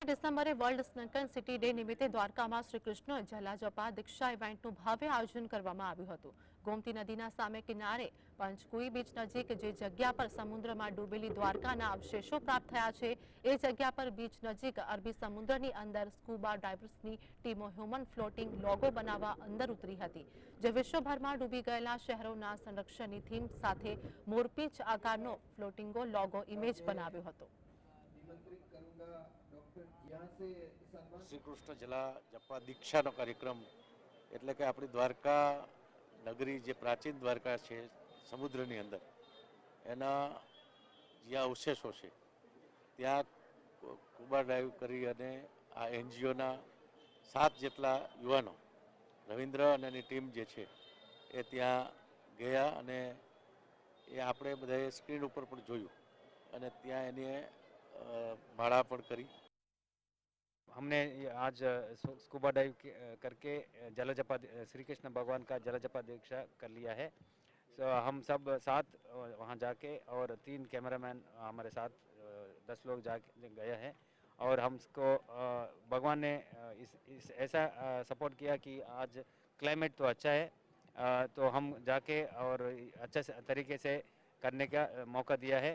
ડિસેમ્બરે world સ્નકન city day નિમિત્તે દ્વારકામાં શ્રી કૃષ્ણ જલાજપા દીક્ષા ઇવેન્ટનું ભવ્ય આયોજન કરવામાં આવ્યું હતું. ગોમતી નદીના સામે કિનારે પંચકુઈ બીચ નજીક જે જગ્યા પર સમુદ્રમાં ડૂબેલી દ્વારકાના અવશેષો પ્રાપ્ત થયા છે, એ જગ્યા પર બીચ નજીક અરબી સમુદ્રની અંદર સ્કુબા ડાઇવર્સની ટીમો હ્યુમન ફ્લોટિંગ લોગો બનાવવા અંદર ઉતરી હતી, જે વિશ્વભરમાં ડૂબી ગયેલા શહેરોના સંરક્ષણની થીમ સાથે મોરપીંછ આકારનો ફ્લોટિંગો લોગો ઇમેજ બનાવ્યો હતો. શ્રી કૃષ્ણ જલા જપા દીક્ષાનો કાર્યક્રમ એટલે કે આપણી દ્વારકા નગરી જે પ્રાચીન દ્વારકા છે સમુદ્રની અંદર, એના જ્યાં અવશેષો છે ત્યાં સ્કુબા ડાઇવ કરી અને આ એનજીઓના 7 જેટલા યુવાનો રવિન્દ્ર અને એની ટીમ જે છે એ ત્યાં ગયા અને એ આપણે બધાએ સ્ક્રીન ઉપર પણ જોયું અને ત્યાં એને ભાડા પણ કરી. हमने आज स्कूबा डाइव करके जलजपा श्री कृष्ण भगवान का जलजपा दीक्षा कर लिया है। हम सब साथ वहाँ जाके और 3 कैमरामैन हमारे साथ 10 लोग जाके गए हैं और हमको भगवान ने इस ऐसा सपोर्ट किया कि आज क्लाइमेट तो अच्छा है, तो हम जाके और अच्छे तरीके से करने का मौका दिया है।